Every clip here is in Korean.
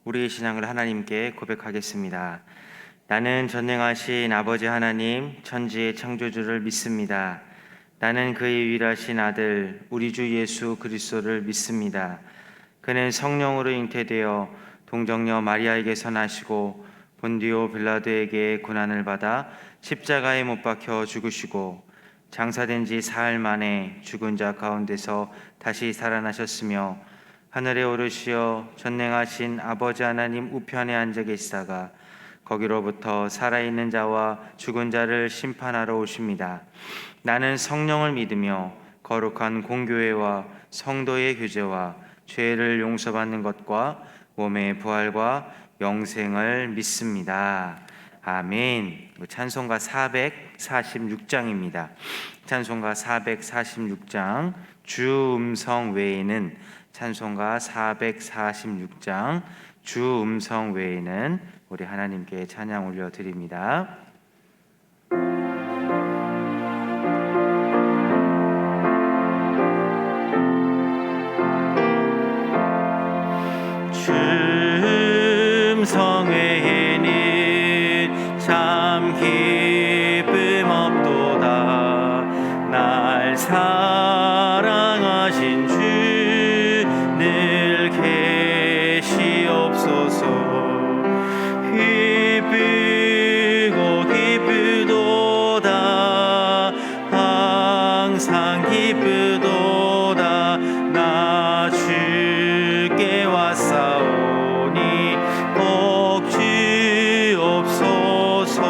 우리의 신앙을 하나님께 고백하겠습니다. 나는 전능하신 아버지 하나님, 천지의 창조주를 믿습니다. 나는 그의 유일하신 아들, 우리 주 예수 그리스도를 믿습니다. 그는 성령으로 잉태되어 동정녀 마리아에게서 나시고 본디오 빌라도에게 고난을 받아 십자가에 못 박혀 죽으시고 장사된 지 사흘 만에 죽은 자 가운데서 다시 살아나셨으며 하늘에 오르시어 전능하신 아버지 하나님 우편에 앉아 계시다가 거기로부터 살아있는 자와 죽은 자를 심판하러 오십니다. 나는 성령을 믿으며 거룩한 공교회와 성도의 교제와 죄를 용서받는 것과 몸의 부활과 영생을 믿습니다. 아멘. 찬송가 446장입니다. 찬송가 446장 주 음성 외에는, 찬송가 446장 주 음성 외에는 우리 하나님께 찬양 올려드립니다. 주 음성 외에는 참 기쁨 없도다. 날 사랑하신 주 늘 계시옵소서. 기쁘고 기쁘도다. 항상 기쁘도다. 나 주께 왔사오니 복 주옵소서.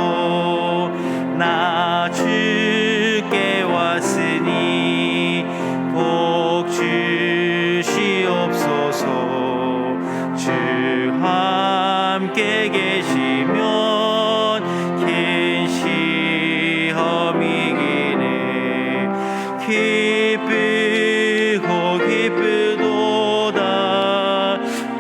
나 주께 왔으니 복 주시옵소서. 주 함께 계시면 긴 시험 이기네. 기쁘고 기쁘도다.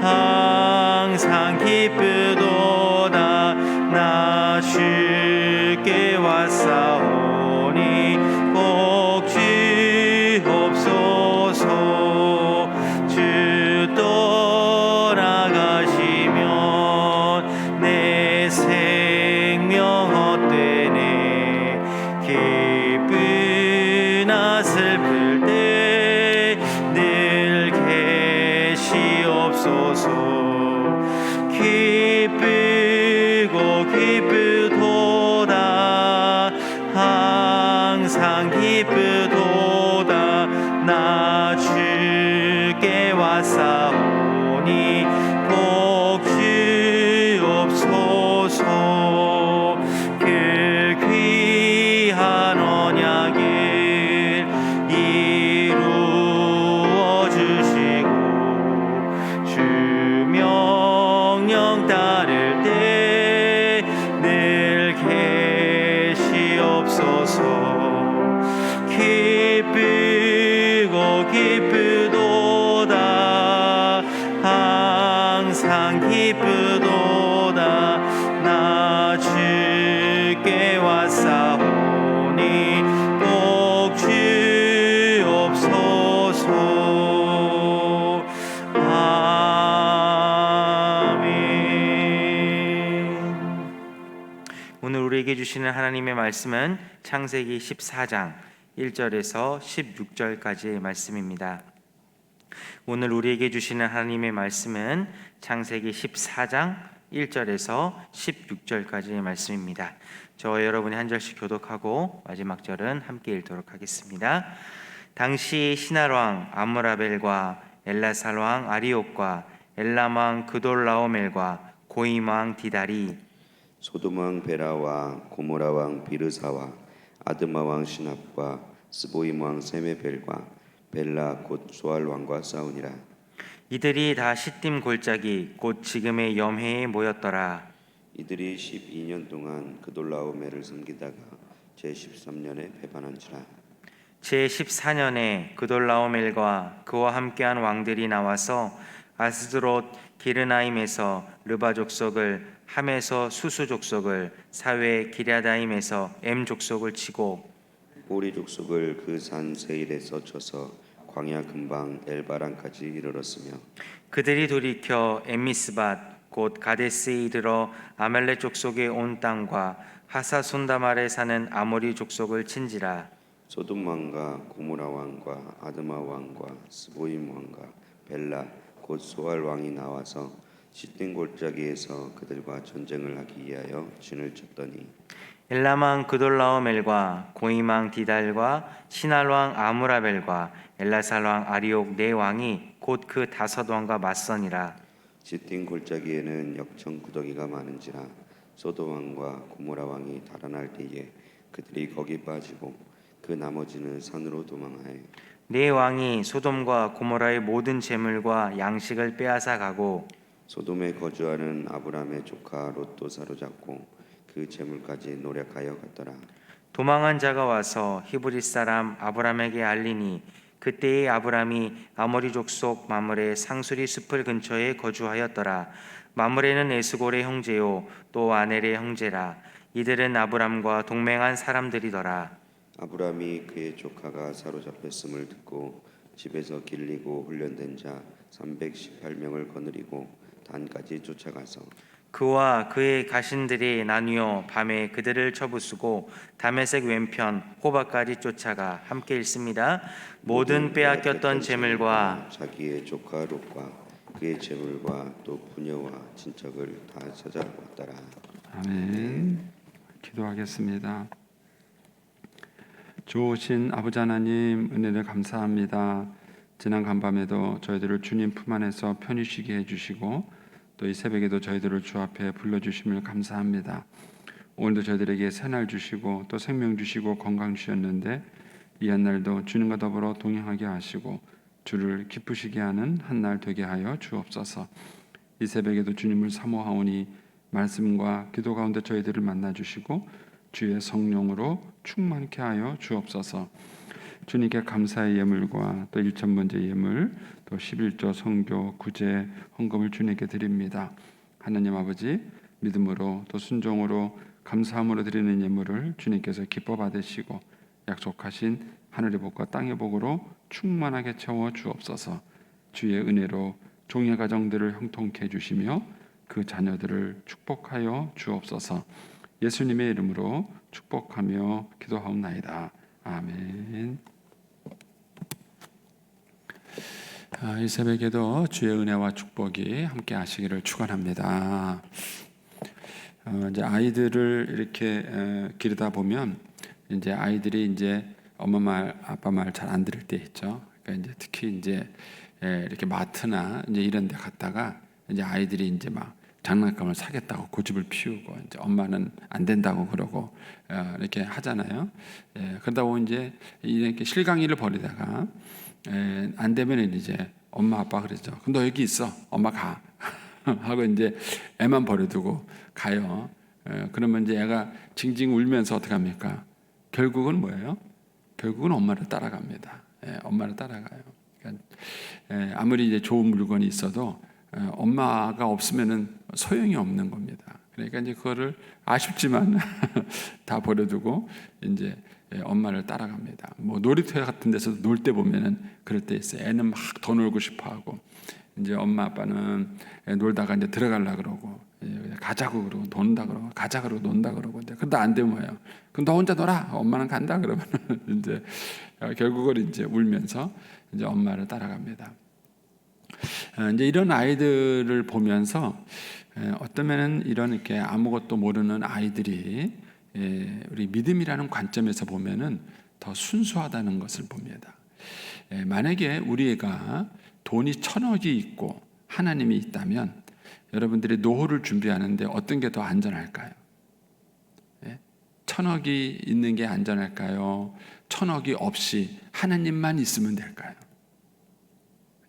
항상 기쁘도다. 나 주께 왔사오니 복 주옵소서. 주 떠나가시면 내 생명 헛되네. 기쁘나 슬플 때 늘 계시옵소서. 기쁘고 기쁘도다. 항상 기쁘도다. 나 주께 왔사오니 복 주옵소서. 그 귀한 언약을 이루어 주시고 주 명령 따를 때 늘 계시옵소서. 기쁘고 기쁘도다. 항상 기쁘도다. 나 주께 왔사오니 복 주옵소서. 아멘. 오늘 우리에게 주시는 하나님의 말씀은 창세기 14장 1절에서 16절까지의 말씀입니다. 오늘 우리에게 주시는 하나님의 말씀은 창세기 14장 1절에서 16절까지의 말씀입니다. 저와 여러분이 한 절씩 교독하고 마지막 절은 함께 읽도록 하겠습니다. 당시 시날왕 아므라벨과 엘라살왕 아리옥과 엘람왕 그돌라오멜과 고임왕 디달이 소돔왕 베라와 고모라왕 비르사와 아드마왕 시납과 스보임왕 세메벨과 벨라 곧 소알왕과 싸우니라. 이들이 다 시딤 골짜기 곧 지금의 염해에 모였더라. 이들이 12년 동안 그돌라오멜을 섬기다가 제13년에 배반한지라. 제14년에 그돌라오멜과 그와 함께한 왕들이 나와서 아스드롯 기르나임에서 르바 족속을, 함에서 수수 족속을, 사회 기랴다임에서 엠 족속을 치고 보리 족속을 그 산 세일에서 쳐서 광야 근방 엘바란까지 이르렀으며 그들이 돌이켜 엠미스밭 곧 가데스에 이르러 아말렉 족속의 온 땅과 하사손다말에 사는 아모리 족속을 친지라. 소돔 왕과 고모라 왕과 아드마 왕과 스보임 왕과 벨라 곧 소알 왕이 나와서 시딘 골짜기에서 그들과 전쟁을 하기 위하여 진을 쳤더니 엘람왕 그돌라오멜과 고임왕 디달과 시날왕 아무라벨과 엘라살왕 아리옥 네 왕이 곧 그 다섯 왕과 맞서니라. 시딘 골짜기에는 역청 구더기가 많은지라 소돔 왕과 고모라 왕이 달아날 때에 그들이 거기 빠지고 그 나머지는 산으로 도망하여 네 왕이 소돔과 고모라의 모든 재물과 양식을 빼앗아 가고 소돔에 거주하는 아브람의 조카 롯도 사로잡고 그 재물까지 노력하여 갔더라. 도망한 자가 와서 히브리 사람 아브람에게 알리니 그때의 아브람이 아모리 족속 마므레 상수리 숲을 근처에 거주하였더라. 마므레는 에스골의 형제요 또 아넬의 형제라. 이들은 아브람과 동맹한 사람들이더라. 아브람이 그의 조카가 사로잡혔음을 듣고 집에서 길리고 훈련된 자 318명을 거느리고 단까지 쫓아가서 그와 그의 가신들이 나뉘어 밤에 그들을 쳐부수고 다메섹 왼편 호바까지 쫓아가 함께 읽습니다. 모든 빼앗겼던 재물과 자기의 조카 롯과 그의 재물과 또 부녀와 친척을 다 찾아왔더라. 아멘. 기도하겠습니다. 좋으신 아버지 하나님, 은혜를 감사합니다. 지난 간밤에도 저희들을 주님 품 안에서 편히 쉬게 해주시고 또 이 새벽에도 저희들을 주 앞에 불러주심을 감사합니다. 오늘도 저희들에게 새날 주시고 또 생명 주시고 건강 주셨는데 이 한날도 주님과 더불어 동행하게 하시고 주를 기쁘시게 하는 한날 되게 하여 주옵소서. 이 새벽에도 주님을 사모하오니 말씀과 기도 가운데 저희들을 만나주시고 주의 성령으로 충만케 하여 주옵소서. 주님께 감사의 예물과 또 1,000번째 예물 또 11조 성교 구제 헌금을 주님께 드립니다. 하나님 아버지, 믿음으로 또 순종으로 감사함으로 드리는 예물을 주님께서 기뻐 받으시고 약속하신 하늘의 복과 땅의 복으로 충만하게 채워 주옵소서. 주의 은혜로 종의 가정들을 형통케 해주시며 그 자녀들을 축복하여 주옵소서. 예수님의 이름으로 축복하며 기도하옵나이다. 아멘. 이 새벽에도 주의 은혜와 축복이 함께 하시기를 축원합니다. 이제 아이들을 이렇게 기르다 보면 이제 아이들이 이제 엄마 말, 아빠 말 잘 안 들을 때 있죠. 그러니까 이제 특히 이제 이렇게 마트나 이제 이런 데 갔다가 이제 아이들이 이제 막 장난감을 사겠다고 고집을 피우고 이제 엄마는 안 된다고 그러고 이렇게 하잖아요. 그러다 보면 이제 이렇게 실강이를 벌이다가 안 되면 이제 엄마 아빠 그러죠. 그럼 너 여기 있어. 엄마 가. 하고 이제 애만 버려두고 가요. 그러면 이제 애가 징징 울면서 어떻게 합니까? 결국은 뭐예요? 결국은 엄마를 따라갑니다. 엄마를 따라가요. 그러니까 아무리 이제 좋은 물건이 있어도 엄마가 없으면은 소용이 없는 겁니다. 그러니까 이제 그거를 아쉽지만 다 버려두고 이제 엄마를 따라갑니다. 뭐 놀이터 같은 데서 놀 때 보면은 그럴 때 있어요. 애는 막 더 놀고 싶어하고 이제 엄마 아빠는 놀다가 이제 들어가려 그러고 가자고 그러고 논다 그러고 가자 그러고 논다 그러고 근데 안 되면 뭐예요? 그럼 너 혼자 놀아. 엄마는 간다 그러면 이제 결국은 이제 울면서 이제 엄마를 따라갑니다. 이제 이런 아이들을 보면서 어쩌면은 이런 이렇게 아무것도 모르는 아이들이 우리 믿음이라는 관점에서 보면은 더 순수하다는 것을 봅니다. 만약에 우리가 돈이 1,000억이 있고 하나님이 있다면 여러분들이 노후를 준비하는데 어떤 게 더 안전할까요? 1,000억이 있는 게 안전할까요? 1,000억이 없이 하나님만 있으면 될까요?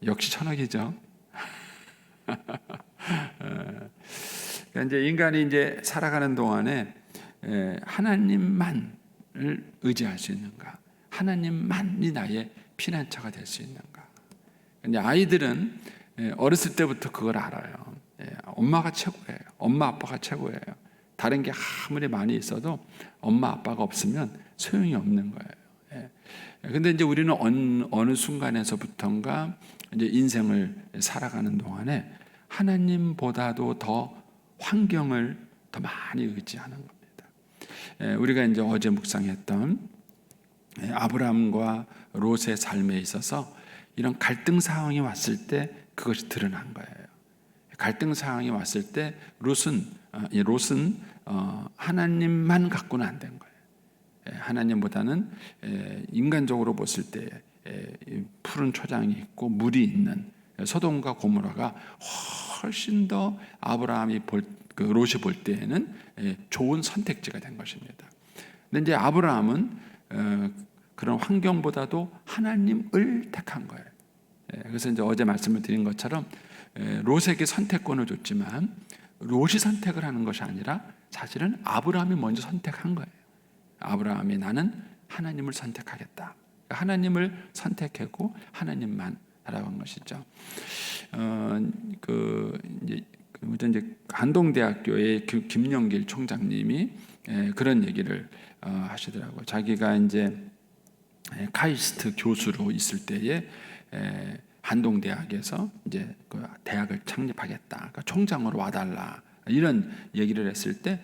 역시 1,000억이죠. 그러니까 이제 인간이 이제 살아가는 동안에 하나님만을 의지할 수 있는가? 하나님만이 나의 피난처가 될 수 있는가? 근데 아이들은 어렸을 때부터 그걸 알아요. 엄마가 최고예요. 엄마 아빠가 최고예요. 다른 게 아무리 많이 있어도 엄마 아빠가 없으면 소용이 없는 거예요. 근데 이제 우리는 어느 순간에서부턴가 이제 인생을 살아가는 동안에 하나님보다도 더 환경을 더 많이 의지하는 겁니다. 우리가 이제 어제 묵상했던 아브라함과 롯의 삶에 있어서 이런 갈등 상황이 왔을 때 그것이 드러난 거예요. 갈등 상황이 왔을 때 롯은 하나님만 갖고는 안 된 거예요. 하나님보다는 인간적으로 봤을 때 푸른 초장이 있고 물이 있는 소돔과 고모라가 훨씬 더 롯이 볼 때에는 좋은 선택지가 된 것입니다. 근데 이제 아브라함은 그런 환경보다도 하나님을 택한 거예요. 그래서 이제 어제 말씀을 드린 것처럼 롯에게 선택권을 줬지만 롯이 선택을 하는 것이 아니라 사실은 아브라함이 먼저 선택한 거예요. 아브라함이 나는 하나님을 선택하겠다. 하나님을 선택했고 하나님만 알아간 것이죠. 이제 한동대학교의 김영길 총장님이 그런 얘기를 하시더라고요. 자기가 이제 카이스트 교수로 있을 때에 한동대학에서 이제 그 대학을 창립하겠다. 그러니까 총장으로 와달라. 이런 얘기를 했을 때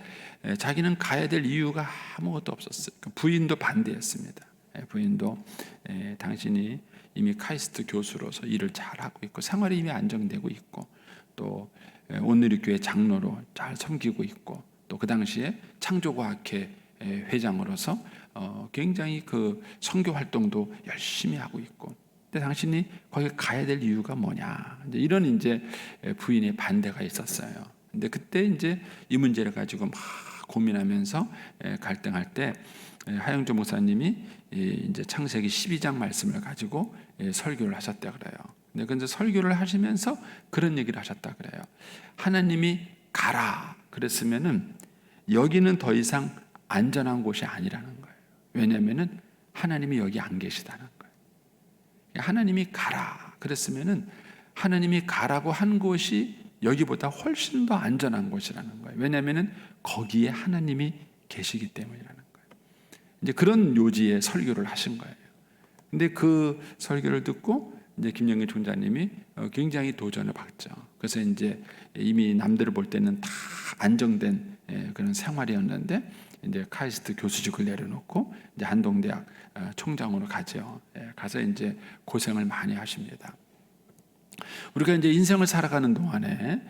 자기는 가야 될 이유가 아무것도 없었어요. 부인도 반대했습니다. 부인도 당신이 이미 카이스트 교수로서 일을 잘하고 있고 생활이 이미 안정되고 있고 또 온누리교회 장로로 잘 섬기고 있고 또 그 당시에 창조과학회 회장으로서 굉장히 그 선교 활동도 열심히 하고 있고 근데 당신이 거기 가야 될 이유가 뭐냐 이런 이제 부인의 반대가 있었어요. 근데 그때 이제 이 문제를 가지고 막 고민하면서 갈등할 때 하영조 목사님이 이제 창세기 12장 말씀을 가지고 설교를 하셨다 그래요. 근데 그 설교를 하시면서 그런 얘기를 하셨다 그래요. 하나님이 가라 그랬으면은 여기는 더 이상 안전한 곳이 아니라는 거예요. 왜냐하면은 하나님이 여기 안 계시다는 거예요. 하나님이 가라 그랬으면은 하나님이 가라고 한 곳이 여기보다 훨씬 더 안전한 곳이라는 거예요. 왜냐하면은 거기에 하나님이 계시기 때문이라는 거예요. 이제 그런 요지의 설교를 하신 거예요. 근데 그 설교를 듣고 이제 김영길 총장님이 굉장히 도전을 받죠. 그래서 이제 이미 남들을 볼 때는 다 안정된 그런 생활이었는데 이제 카이스트 교수직을 내려놓고 이제 한동대학 총장으로 가죠. 가서 이제 고생을 많이 하십니다. 우리가 이제 인생을 살아가는 동안에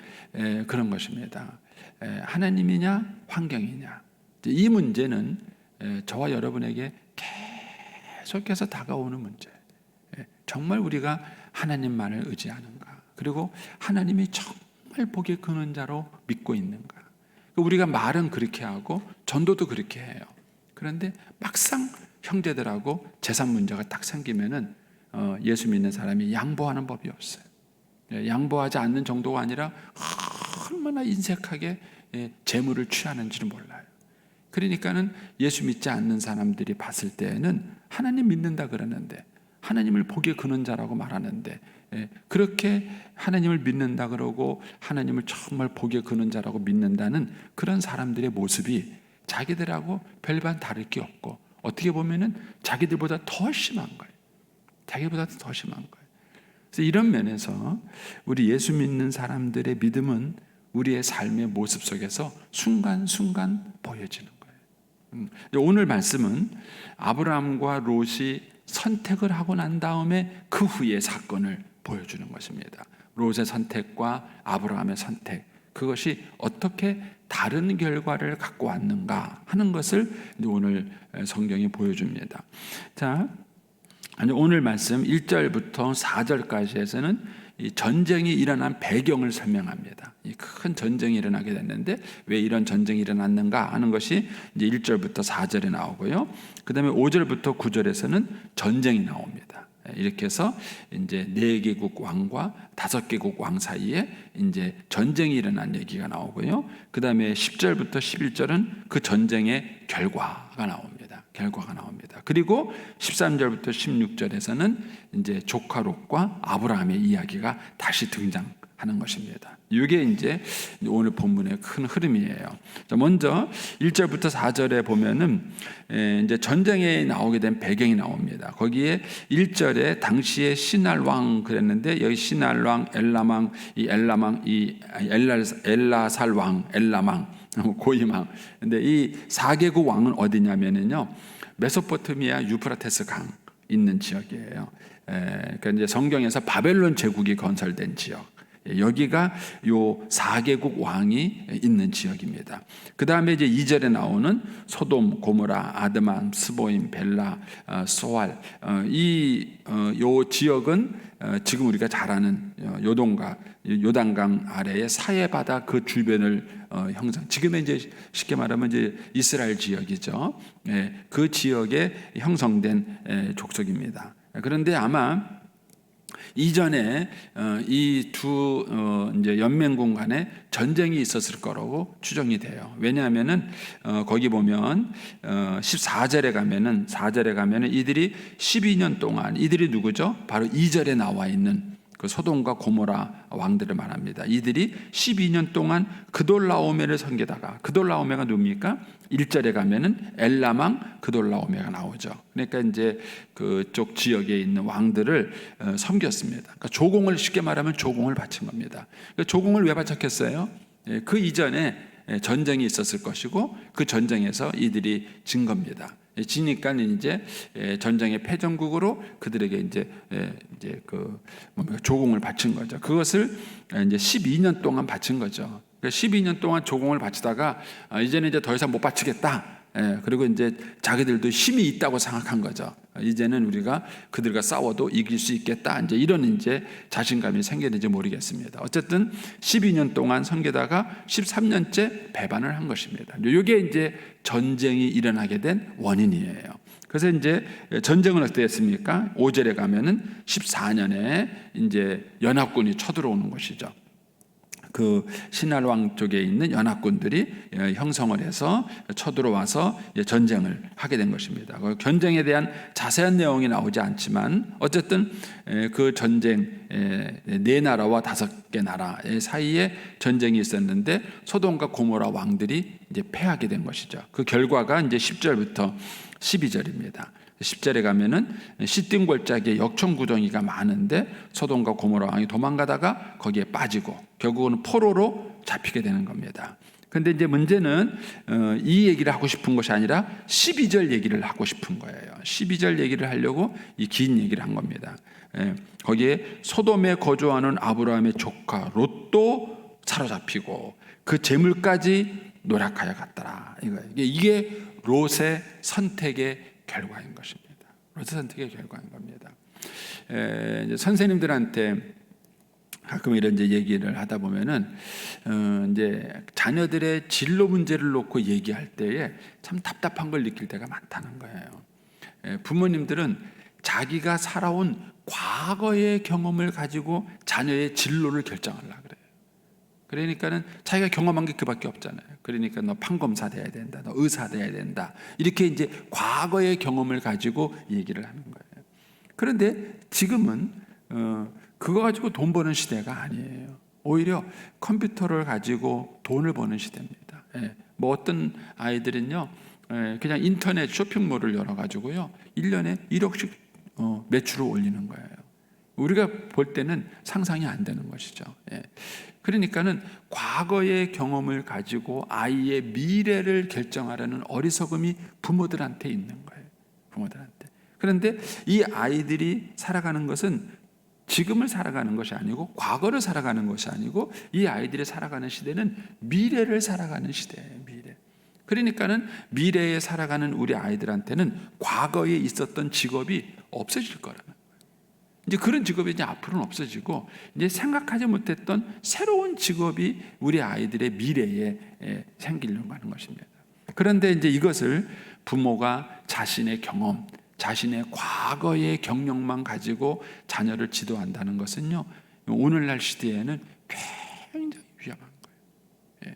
그런 것입니다. 하나님이냐 환경이냐 이 문제는 저와 여러분에게 계속해서 다가오는 문제. 정말 우리가 하나님만을 의지하는가? 그리고 하나님이 정말 복의 근원자로 믿고 있는가? 우리가 말은 그렇게 하고 전도도 그렇게 해요. 그런데 막상 형제들하고 재산 문제가 딱 생기면은 예수 믿는 사람이 양보하는 법이 없어요. 양보하지 않는 정도가 아니라 얼마나 인색하게 재물을 취하는지를 몰라요. 그러니까는 예수 믿지 않는 사람들이 봤을 때에는 하나님 믿는다 그러는데 하나님을 복의 근원자라고 말하는데 그렇게 하나님을 믿는다 그러고 하나님을 정말 복의 근원자라고 믿는다는 그런 사람들의 모습이 자기들하고 별반 다를 게 없고 어떻게 보면은 자기들보다 더 심한 거예요. 자기보다 더 심한 거예요. 그래서 이런 면에서 우리 예수 믿는 사람들의 믿음은 우리의 삶의 모습 속에서 순간순간 보여지는 거예요. 오늘 말씀은 아브라함과 롯이 선택을 하고 난 다음에 그 후의 사건을 보여주는 것입니다. 롯의 선택과 아브라함의 선택, 그것이 어떻게 다른 결과를 갖고 왔는가 하는 것을 오늘 성경이 보여줍니다. 자, 오늘 말씀 1절부터 4절까지에서는 이 전쟁이 일어난 배경을 설명합니다. 이 큰 전쟁이 일어나게 됐는데 왜 이런 전쟁이 일어났는가 하는 것이 이제 1절부터 4절에 나오고요. 그 다음에 5절부터 9절에서는 전쟁이 나옵니다. 이렇게 해서 이제 4개국 왕과 5개국 왕 사이에 이제 전쟁이 일어난 얘기가 나오고요. 그 다음에 10절부터 11절은 그 전쟁의 결과가 나옵니다. 그리고 13절부터 16절에서는 이제 조카 롯과 아브라함의 이야기가 다시 등장하게 하는 것입니다. 이게 이제 오늘 본문의 큰 흐름이에요. 자, 먼저 1절부터 4절에 보면은 이제 전쟁에 나오게 된 배경이 나옵니다. 거기에 1절에 당시에 신할 왕 그랬는데 여기 신할 왕, 엘라망, 엘라살 왕, 엘라망, 고이망. 근데 이 4개국 왕은 어디냐면은요. 메소포타미아 유프라테스 강 있는 지역이에요. 그러니까 이제 성경에서 바벨론 제국이 건설된 지역. 여기가 요 4개국 왕이 있는 지역입니다. 그 다음에 이제 2절에 나오는 소돔, 고모라, 아드만, 스보임, 벨라, 소알. 요 지역은 지금 우리가 잘 아는 요단강 아래의 사해바다 그 주변을 지금의 이제 쉽게 말하면 이제 이스라엘 지역이죠. 그 지역에 형성된 족속입니다. 그런데 아마 이전에 이 두 이제 연맹군 간에 전쟁이 있었을 거라고 추정이 돼요. 왜냐하면은 거기 보면 14절에 가면은 이들이 12년 동안 이들이 누구죠? 바로 2절에 나와 있는 그 소돔과 고모라 왕들을 말합니다. 이들이 12년 동안 그돌라오메를 섬기다가 그돌라오메가 누굽니까? 1절에 가면은 엘라망 그돌라오메가 나오죠. 그러니까 이제 그쪽 지역에 있는 왕들을 섬겼습니다. 그러니까 조공을 쉽게 말하면 조공을 바친 겁니다. 그러니까 조공을 왜 바쳤겠어요? 그 이전에 전쟁이 있었을 것이고 그 전쟁에서 이들이 진 겁니다. 지니까 이제 전쟁의 패전국으로 그들에게 이제 조공을 바친 거죠. 그것을 이제 12년 동안 바친 거죠. 12년 동안 조공을 바치다가 이제는 이제 더 이상 못 바치겠다. 그리고 이제 자기들도 힘이 있다고 생각한 거죠. 이제는 우리가 그들과 싸워도 이길 수 있겠다. 이제 이런 이제 자신감이 생겼는지 모르겠습니다. 어쨌든 12년 동안 섬기다가 13년째 배반을 한 것입니다. 이게 이제 전쟁이 일어나게 된 원인이에요. 그래서 이제 전쟁은 어떻게 했습니까? 5절에 가면은 14년에 이제 연합군이 쳐들어오는 것이죠. 그 신할 왕 쪽에 있는 연합군들이 형성을 해서 쳐들어와서 전쟁을 하게 된 것입니다. 그 전쟁에 대한 자세한 내용이 나오지 않지만 어쨌든 그 전쟁 4나라와 5개 나라 사이에 전쟁이 있었는데 소돔과 고모라 왕들이 이제 패하게 된 것이죠. 그 결과가 이제 10절부터 12절입니다. 10절에 가면은 시딤 골짜기에 역청구덩이가 많은데 소돔과 고모라 왕이 도망가다가 거기에 빠지고 결국은 포로로 잡히게 되는 겁니다. 근데 이제 문제는 이 얘기를 하고 싶은 것이 아니라 12절 얘기를 하고 싶은 거예요. 12절 얘기를 하려고 이 긴 얘기를 한 겁니다. 거기에 소돔에 거주하는 아브라함의 조카 롯도 사로잡히고 그 재물까지 노략하여 갔더라. 이게 롯의 선택의 결과인 것입니다. 롯의 선택의 결과인 겁니다. 이제 선생님들한테 가끔 이런 이제 얘기를 하다 보면은 이제 자녀들의 진로 문제를 놓고 얘기할 때에 참 답답한 걸 느낄 때가 많다는 거예요. 부모님들은 자기가 살아온 과거의 경험을 가지고 자녀의 진로를 결정하려고 그래요. 그러니까는 자기가 경험한 게 그밖에 없잖아요. 그러니까 너 판검사 돼야 된다, 너 의사 돼야 된다. 이렇게 이제 과거의 경험을 가지고 얘기를 하는 거예요. 그런데 지금은 그거 가지고 돈 버는 시대가 아니에요. 오히려 컴퓨터를 가지고 돈을 버는 시대입니다. 뭐 어떤 아이들은요, 그냥 인터넷 쇼핑몰을 열어가지고요, 1년에 1억씩 매출을 올리는 거예요. 우리가 볼 때는 상상이 안 되는 것이죠. 그러니까는 과거의 경험을 가지고 아이의 미래를 결정하려는 어리석음이 부모들한테 있는 거예요. 부모들한테. 그런데 이 아이들이 살아가는 것은 지금을 살아가는 것이 아니고 과거를 살아가는 것이 아니고 이 아이들이 살아가는 시대는 미래를 살아가는 시대예요. 미래. 그러니까는 미래에 살아가는 우리 아이들한테는 과거에 있었던 직업이 없어질 거라는 거예요. 이제 그런 직업이 이제 앞으로는 없어지고 이제 생각하지 못했던 새로운 직업이 우리 아이들의 미래에 생기려고 하는 것입니다. 그런데 이제 이것을 부모가 자신의 경험, 자신의 과거의 경력만 가지고 자녀를 지도한다는 것은요, 오늘날 시대에는 굉장히 위험한 거예요.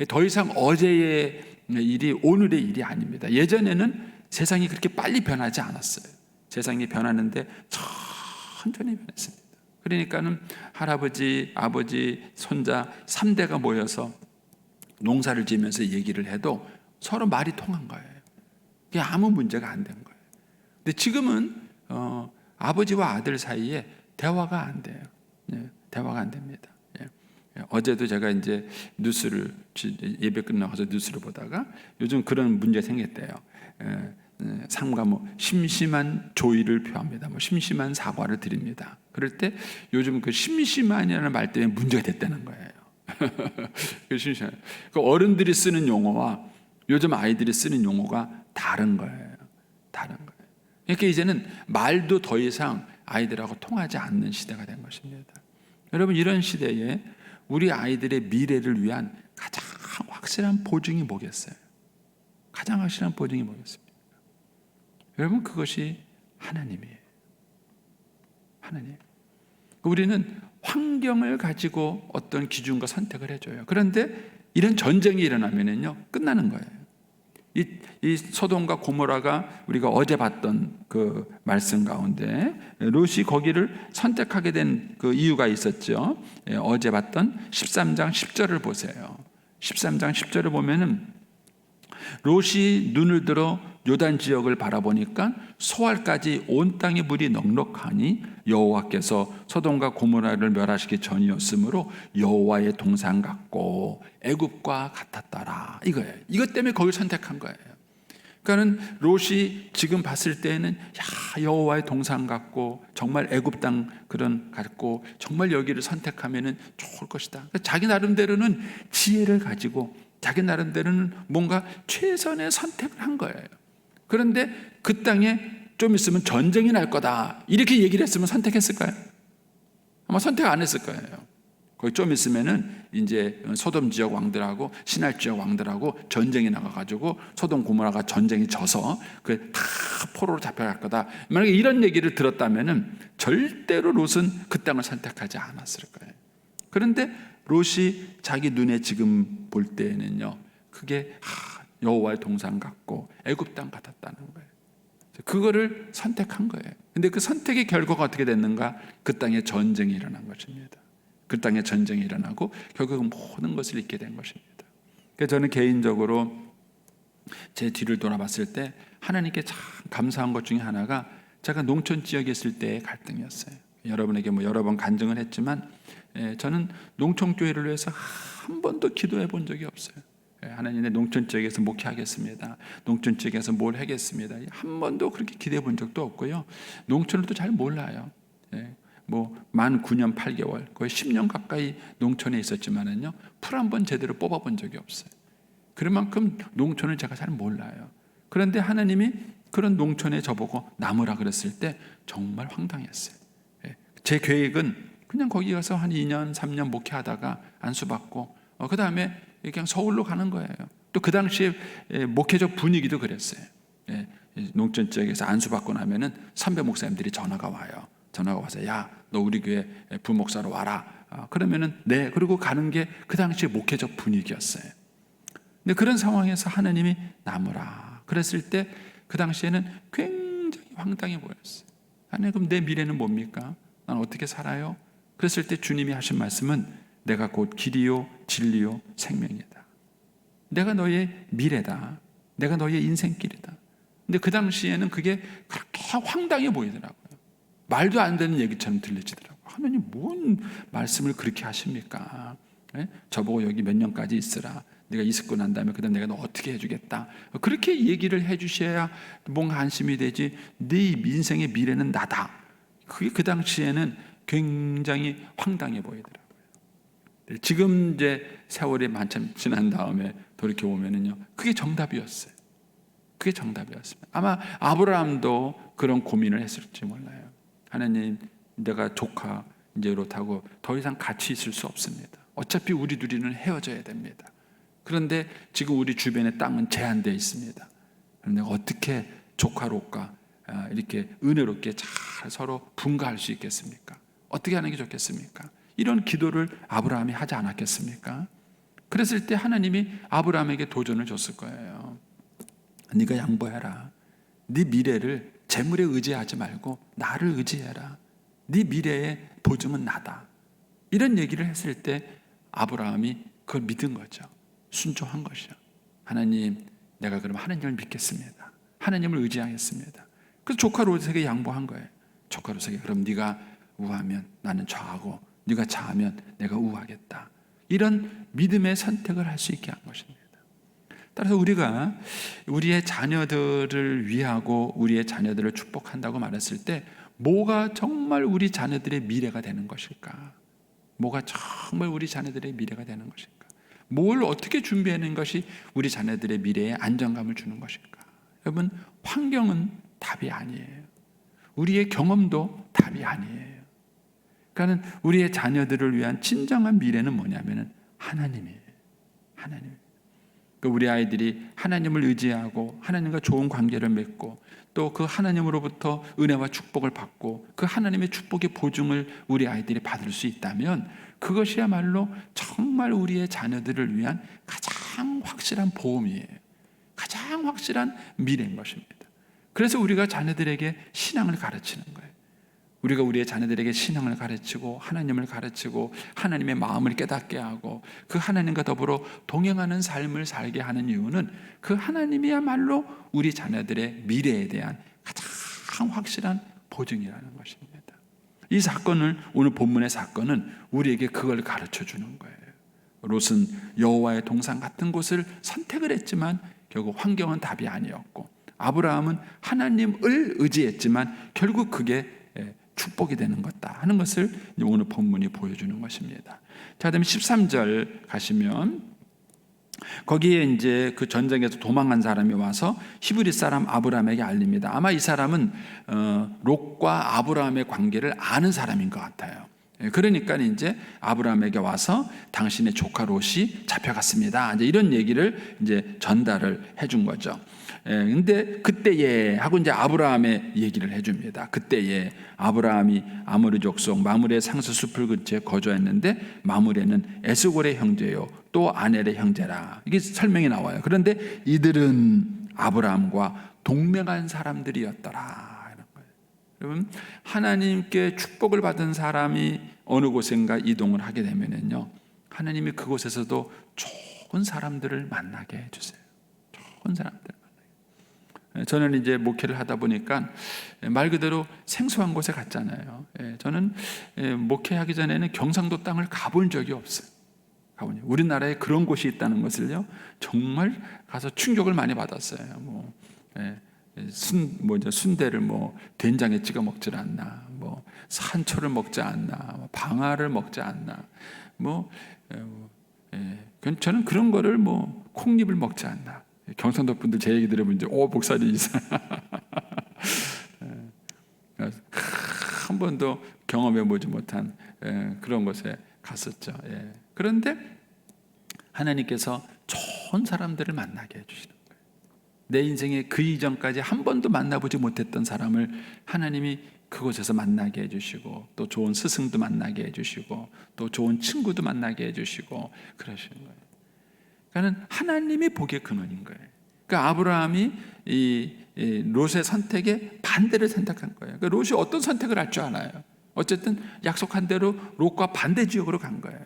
더 이상 어제의 일이 오늘의 일이 아닙니다. 예전에는 세상이 그렇게 빨리 변하지 않았어요. 세상이 변하는데 천천히 변했습니다. 그러니까는 할아버지, 아버지, 손자 3대가 모여서 농사를 지으면서 얘기를 해도 서로 말이 통한 거예요. 그게 아무 문제가 안 된 거예요. 근데 지금은 아버지와 아들 사이에 대화가 안 돼요. 대화가 안 됩니다. 어제도 제가 이제 뉴스를 예배 끝나가서 뉴스를 보다가 요즘 그런 문제 생겼대요. 삼가 심심한 조의를 표합니다. 심심한 사과를 드립니다. 그럴 때 요즘 그 심심한이라는 말 때문에 문제가 됐다는 거예요. 그 어른들이 쓰는 용어와 요즘 아이들이 쓰는 용어가 다른 거예요. 다른 거예요. 그러니까 이제는 말도 더 이상 아이들하고 통하지 않는 시대가 된 것입니다. 여러분, 이런 시대에 우리 아이들의 미래를 위한 가장 확실한 보증이 뭐겠어요? 가장 확실한 보증이 뭐겠습니까? 여러분, 그것이 하나님이에요. 하나님. 우리는 환경을 가지고 어떤 기준과 선택을 해줘요. 그런데 이런 전쟁이 일어나면은요, 끝나는 거예요. 이 소돔과 고모라가 우리가 어제 봤던 그 말씀 가운데 롯이 거기를 선택하게 된 그 이유가 있었죠. 어제 봤던 13장 10절을 보세요. 13장 10절을 보면은 롯이 눈을 들어 요단 지역을 바라보니까 소알까지 온 땅의 물이 넉넉하니 여호와께서 소돔과 고모라를 멸하시기 전이었으므로 여호와의 동산 같고 애굽과 같았더라, 이거예요. 이것 때문에 거기를 선택한 거예요. 그러니까는 롯이 지금 봤을 때는 여호와의 동산 같고 정말 애굽 땅 그런 같고 정말 여기를 선택하면은 좋을 것이다. 그러니까 자기 나름대로는 지혜를 가지고 자기 나름대로는 뭔가 최선의 선택을 한 거예요. 그런데 그 땅에 좀 있으면 전쟁이 날 거다, 이렇게 얘기를 했으면 선택했을까요? 아마 선택 안 했을 거예요. 거기 좀 있으면은 이제 소돔 지역 왕들하고 시날 지역 왕들하고 전쟁이 나가가지고 소돔 고모라가 전쟁이 져서 그 다 포로로 잡혀갈 거다, 만약에 이런 얘기를 들었다면은 절대로 롯은 그 땅을 선택하지 않았을 거예요. 그런데 롯이 자기 눈에 지금 볼 때에는요, 그게 여호와의 동산 같고 애굽 땅 같았다는 거예요. 그거를 선택한 거예요. 근데 그 선택의 결과가 어떻게 됐는가? 그 땅에 전쟁이 일어난 것입니다. 그 땅에 전쟁이 일어나고 결국 모든 것을 잃게 된 것입니다. 그래서 저는 개인적으로 제 뒤를 돌아봤을 때 하나님께 참 감사한 것 중에 하나가 제가 농촌 지역에 있을 때의 갈등이었어요. 여러분에게 여러 번 간증을 했지만 저는 농촌 교회를 위해서 한 번도 기도해 본 적이 없어요. 하나님, 내 농촌 지역에서 목회하겠습니다, 농촌 지역에서 뭘 하겠습니다, 한 번도 그렇게 기도해 본 적도 없고요. 농촌을 또 잘 몰라요. 만 9년 8개월 거의 10년 가까이 농촌에 있었지만은요, 풀 한 번 제대로 뽑아본 적이 없어요. 그럴 만큼 농촌을 제가 잘 몰라요. 그런데 하나님이 그런 농촌에 저보고 남으라 그랬을 때 정말 황당했어요. 제 계획은 그냥 거기 가서 한 2년 3년 목회하다가 안수받고 그 다음에 그냥 서울로 가는 거예요. 또 그 당시에 목회적 분위기도 그랬어요. 농촌 지역에서 안수받고 나면은 선배 목사님들이 전화가 와요. 전화가 와서 야, 너 우리 교회 부목사로 와라. 그러면은 네, 그리고 가는 게 그 당시에 목회적 분위기였어요. 근데 그런 상황에서 하나님이 남으라 그랬을 때 그 당시에는 굉장히 황당해 보였어요. 하나님, 그럼 내 미래는 뭡니까? 난 어떻게 살아요? 그랬을 때 주님이 하신 말씀은 내가 곧 길이요 진리요 생명이다. 내가 너의 미래다. 내가 너의 인생길이다. 근데 그 당시에는 그게 그렇게 황당해 보이더라고요. 말도 안 되는 얘기처럼 들리시더라고요. 하나님, 뭔 말씀을 그렇게 하십니까? 저보고 여기 몇 년까지 있으라. 네가 있고 난 다음에 그다음 내가 너 어떻게 해주겠다. 그렇게 얘기를 해주셔야 뭔가 안심이 되지. 네 인생의 미래는 나다. 그게 그 당시에는 굉장히 황당해 보이더라고요. 지금 이제 세월이 한참 지난 다음에 돌이켜 보면은요, 그게 정답이었어요. 그게 정답이었습니다. 아마 아브라함도 그런 고민을 했을지 몰라요. 하나님, 내가 조카 이제 롯하고 더 이상 같이 있을 수 없습니다. 어차피 우리 둘이는 헤어져야 됩니다. 그런데 지금 우리 주변의 땅은 제한되어 있습니다. 내가 어떻게 조카 롯과 이렇게 은혜롭게 잘 서로 분가할 수 있겠습니까? 어떻게 하는 게 좋겠습니까? 이런 기도를 아브라함이 하지 않았겠습니까? 그랬을 때 하나님이 아브라함에게 도전을 줬을 거예요. 네가 양보해라. 네 미래를 재물에 의지하지 말고 나를 의지해라. 네 미래의 보증은 나다. 이런 얘기를 했을 때 아브라함이 그걸 믿은 거죠. 순종한 것이죠. 하나님, 내가 그럼 하나님을 믿겠습니다. 하나님을 의지하겠습니다. 그래서 조카 롯에게 양보한 거예요. 조카 롯에게 그럼 네가 우하면 나는 좌하고 네가 좌하면 내가 우하겠다. 이런 믿음의 선택을 할 수 있게 한 것입니다. 따라서 우리가 우리의 자녀들을 위하고 우리의 자녀들을 축복한다고 말했을 때 뭐가 정말 우리 자녀들의 미래가 되는 것일까? 뭐가 정말 우리 자녀들의 미래가 되는 것일까? 뭘 어떻게 준비하는 것이 우리 자녀들의 미래에 안정감을 주는 것일까? 여러분, 환경은 답이 아니에요. 우리의 경험도 답이 아니에요. 그러니까 우리의 자녀들을 위한 진정한 미래는 뭐냐면 하나님이에요. 하나님. 우리 아이들이 하나님을 의지하고 하나님과 좋은 관계를 맺고 또 그 하나님으로부터 은혜와 축복을 받고 그 하나님의 축복의 보증을 우리 아이들이 받을 수 있다면 그것이야말로 정말 우리의 자녀들을 위한 가장 확실한 보험이에요. 가장 확실한 미래인 것입니다. 그래서 우리가 자녀들에게 신앙을 가르치는 거예요. 우리가 우리의 자녀들에게 신앙을 가르치고 하나님을 가르치고 하나님의 마음을 깨닫게 하고 그 하나님과 더불어 동행하는 삶을 살게 하는 이유는 그 하나님이야말로 우리 자녀들의 미래에 대한 가장 확실한 보증이라는 것입니다. 이 사건을, 오늘 본문의 사건은 우리에게 그걸 가르쳐 주는 거예요. 롯은 여호와의 동산 같은 곳을 선택을 했지만 결국 환경은 답이 아니었고 아브라함은 하나님을 의지했지만 결국 그게 축복이 되는 것다 하는 것을 오늘 본문이 보여주는 것입니다. 자, 그다음에 13절 가시면 거기에 이제 그 전쟁에서 도망한 사람이 와서 히브리 사람 아브라함에게 알립니다. 아마 이 사람은 롯과 아브라함의 관계를 아는 사람인 것 같아요. 그러니까 이제 아브라함에게 와서 당신의 조카 롯이 잡혀갔습니다. 이제 이런 얘기를 이제 전달을 해준 거죠. 근데 그때에 하고 이제 아브라함의 얘기를 해줍니다. 그때에 아브라함이 아모리 족속 마므레 상수 숲을 근처에 거주했는데 마므레는 에스골의 형제요 또 아넬의 형제라. 이게 설명이 나와요. 그런데 이들은 아브라함과 동맹한 사람들이었더라. 이런 거예요. 여러분, 하나님께 축복을 받은 사람이 어느 곳인가 이동을 하게 되면은요, 하나님이 그곳에서도 좋은 사람들을 만나게 해주세요. 좋은 사람들. 저는 이제 목회를 하다 보니까 말 그대로 생소한 곳에 갔잖아요. 저는 목회하기 전에는 경상도 땅을 가본 적이 없어요. 우리나라에 그런 곳이 있다는 것을요, 정말 가서 충격을 많이 받았어요. 순대를 된장에 찍어 먹질 않나, 산초를 먹지 않나, 방아를 먹지 않나, 저는 그런 거를 콩잎을 먹지 않나. 경상도 분들 제 얘기 들으면 이제 목사님 이상 한 번도 경험해 보지 못한 그런 곳에 갔었죠. 그런데 하나님께서 좋은 사람들을 만나게 해주시는 거예요. 내 인생에 그 이전까지 한 번도 만나보지 못했던 사람을 하나님이 그곳에서 만나게 해주시고 또 좋은 스승도 만나게 해주시고 또 좋은 친구도 만나게 해주시고 그러시는 거예요. 그러니까 하나님이 복의 근원인 거예요. 그러니까 아브라함이 이 롯의 선택에 반대를 선택한 거예요. 그러니까 롯이 어떤 선택을 할 줄 알아요. 어쨌든 약속한 대로 롯과 반대 지역으로 간 거예요.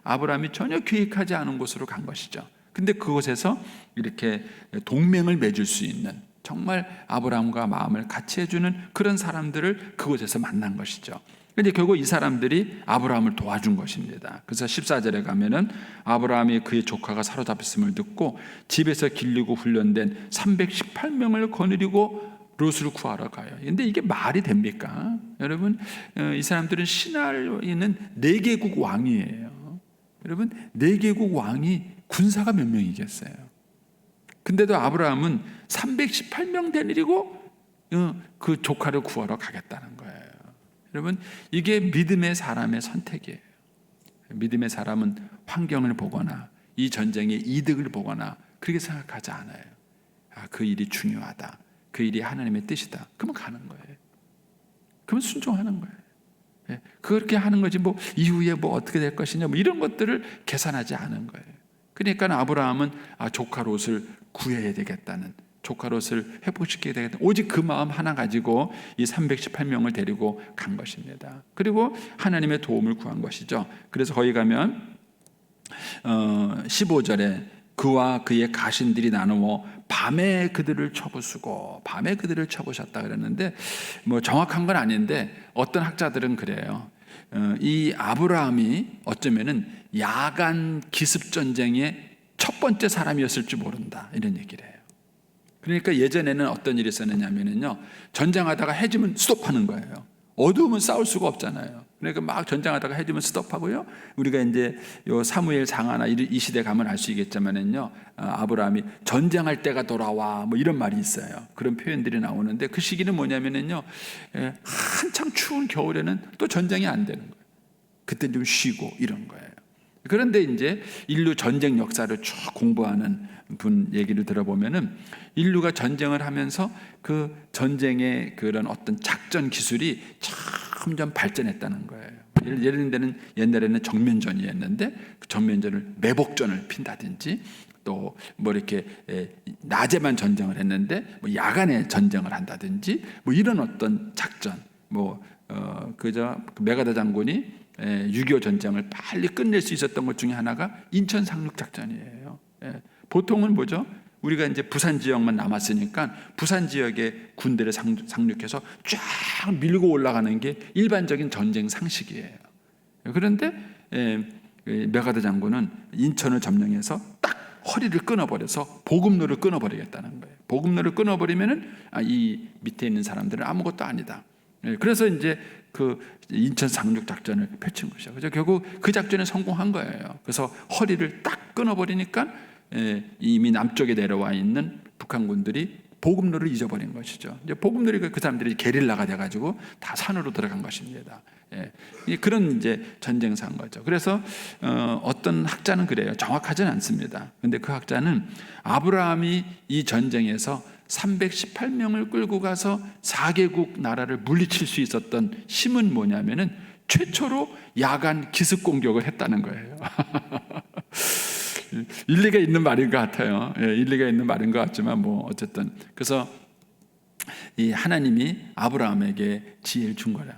아브라함이 전혀 계획하지 않은 곳으로 간 것이죠. 근데 그곳에서 이렇게 동맹을 맺을 수 있는 정말 아브라함과 마음을 같이 해주는 그런 사람들을 그곳에서 만난 것이죠. 근데 결국 이 사람들이 아브라함을 도와준 것입니다. 그래서 14절에 가면은 아브라함이 그의 조카가 사로잡혔음을 듣고 집에서 길리고 훈련된 318명을 거느리고 롯을 구하러 가요. 근데 이게 말이 됩니까? 여러분, 이 사람들은 신하에 있는 4개국 왕이에요. 여러분, 4개국 왕이 군사가 몇 명이겠어요? 근데도 아브라함은 318명 데리고 그 조카를 구하러 가겠다는 거예요. 여러분, 이게 믿음의 사람의 선택이에요. 믿음의 사람은 환경을 보거나 이 전쟁의 이득을 보거나 그렇게 생각하지 않아요. 그 일이 중요하다. 그 일이 하나님의 뜻이다. 그러면 가는 거예요. 그러면 순종하는 거예요. 그렇게 하는 거지 이후에 어떻게 될 것이냐 이런 것들을 계산하지 않은 거예요. 그러니까 아브라함은 조카 롯을 구해야 되겠다는 조카 롯을 회복시키게 되겠다. 오직 그 마음 하나 가지고 이 318명을 데리고 간 것입니다. 그리고 하나님의 도움을 구한 것이죠. 그래서 거기 가면 15절에 그와 그의 가신들이 나누어 밤에 그들을 쳐부수고 밤에 그들을 쳐부셨다 그랬는데 뭐 정확한 건 아닌데 어떤 학자들은 그래요. 이 아브라함이 어쩌면은 야간 기습 전쟁의 첫 번째 사람이었을지 모른다 이런 얘기를 해요. 그러니까 예전에는 어떤 일이 있었느냐면요, 전쟁하다가 해지면 스톱하는 거예요. 어두우면 싸울 수가 없잖아요. 그러니까 막 전쟁하다가 해지면 스톱하고요. 우리가 이제 요 사무엘 장하나 이 시대 가면 알 수 있겠지만은요, 아브라함이 전쟁할 때가 돌아와 뭐 이런 말이 있어요. 그런 표현들이 나오는데 그 시기는 뭐냐면은요, 한창 추운 겨울에는 또 전쟁이 안 되는 거예요. 그때 좀 쉬고 이런 거예요. 그런데 이제 인류 전쟁 역사를 쭉 공부하는 분 얘기를 들어보면은 인류가 전쟁을 하면서 그 전쟁의 그런 어떤 작전 기술이 점점 발전했다는 거예요. 예를 들면 옛날에는 정면전이었는데 그 정면전을 매복전을 핀다든지 또 뭐 이렇게 낮에만 전쟁을 했는데 뭐 야간에 전쟁을 한다든지 뭐 이런 어떤 작전 그저 메가다 장군이 6.25 전쟁을 빨리 끝낼 수 있었던 것 중에 하나가 인천 상륙 작전이에요. 보통은 뭐죠? 우리가 이제 부산 지역만 남았으니까 부산 지역에 군대를 상륙해서 쫙 밀고 올라가는 게 일반적인 전쟁 상식이에요. 그런데 메가다 장군은 인천을 점령해서 딱 허리를 끊어버려서 보급로를 끊어버리겠다는 거예요. 보급로를 끊어버리면은 이 밑에 있는 사람들은 아무것도 아니다. 그래서 이제 그 인천 상륙 작전을 펼친 것이죠. 그래서 결국 그 작전에 성공한 거예요. 그래서 허리를 딱 끊어버리니까 이미 남쪽에 내려와 있는 북한군들이 보급로를 잊어버린 것이죠. 이제 보급로가 그 사람들이 게릴라가 돼가지고 다 산으로 들어간 것입니다. 그런 이제 전쟁사인 거죠. 그래서 어떤 학자는 그래요. 정확하지는 않습니다. 그런데 그 학자는 아브라함이 이 전쟁에서 318명을 끌고 가서 4개국 나라를 물리칠 수 있었던 힘은 뭐냐면은 최초로 야간 기습 공격을 했다는 거예요. 일리가 있는 말인 것 같아요. 일리가 있는 말인 것 같지만 뭐 어쨌든 그래서 이 하나님이 아브라함에게 지혜를 준 거라.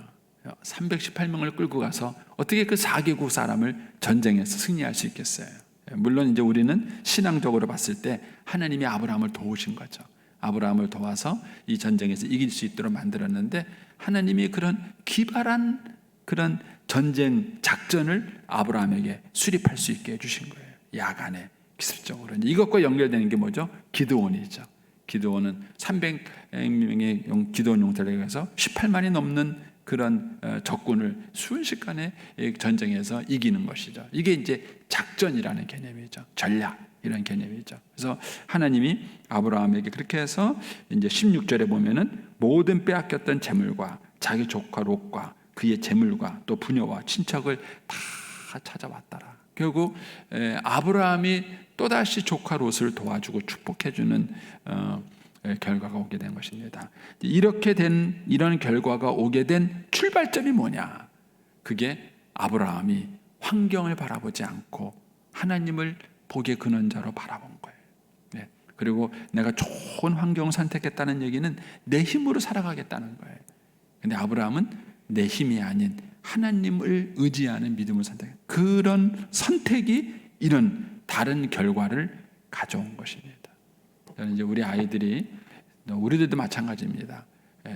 318명을 끌고 가서 어떻게 그 4개국 사람을 전쟁에서 승리할 수 있겠어요? 물론 이제 우리는 신앙적으로 봤을 때 하나님이 아브라함을 도우신 거죠. 아브라함을 도와서 이 전쟁에서 이길 수 있도록 만들었는데 하나님이 그런 기발한 그런 전쟁 작전을 아브라함에게 수립할 수 있게 해주신 거예요. 야간에 기습적으로. 이것과 연결되는 게 뭐죠? 기드온이죠. 기드온은 300명의 기드온 용사를 해서 18만이 넘는 그런 적군을 순식간에 전쟁에서 이기는 것이죠. 이게 이제 작전이라는 개념이죠. 전략. 이런 개념이죠. 그래서 하나님이 아브라함에게 그렇게 해서 이제 16절에 보면은 모든 빼앗겼던 재물과 자기 조카 롯과 그의 재물과 또 부녀와 친척을 다 찾아왔더라. 결국 아브라함이 또다시 조카 롯을 도와주고 축복해주는 결과가 오게 된 것입니다. 이렇게 된 이런 결과가 오게 된 출발점이 뭐냐? 그게 아브라함이 환경을 바라보지 않고 하나님을 복의 근원자로 바라본 거예요. 그리고 내가 좋은 환경을 선택했다는 얘기는 내 힘으로 살아가겠다는 거예요. 근데 아브라함은 내 힘이 아닌 하나님을 의지하는 믿음을 선택해요. 그런 선택이 이런 다른 결과를 가져온 것입니다. 저는 이제 우리 아이들이 우리들도 마찬가지입니다.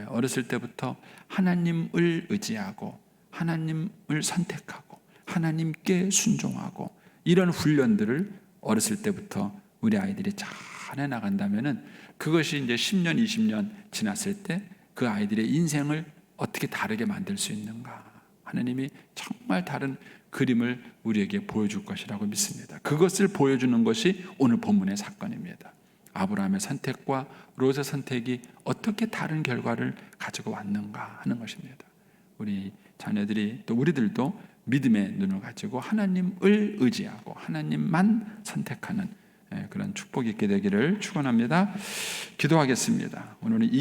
어렸을 때부터 하나님을 의지하고 하나님을 선택하고 하나님께 순종하고 이런 훈련들을 어렸을 때부터 우리 아이들이 잘 해나간다면은 그것이 이제 10년, 20년 지났을 때 그 아이들의 인생을 어떻게 다르게 만들 수 있는가. 하나님이 정말 다른 그림을 우리에게 보여줄 것이라고 믿습니다. 그것을 보여주는 것이 오늘 본문의 사건입니다. 아브라함의 선택과 롯의 선택이 어떻게 다른 결과를 가지고 왔는가 하는 것입니다. 우리 자녀들이 또 우리들도 믿음의 눈을 가지고 하나님을 의지하고 하나님만 선택하는 그런 축복이 있게 되기를 축원합니다. 기도하겠습니다. 오늘은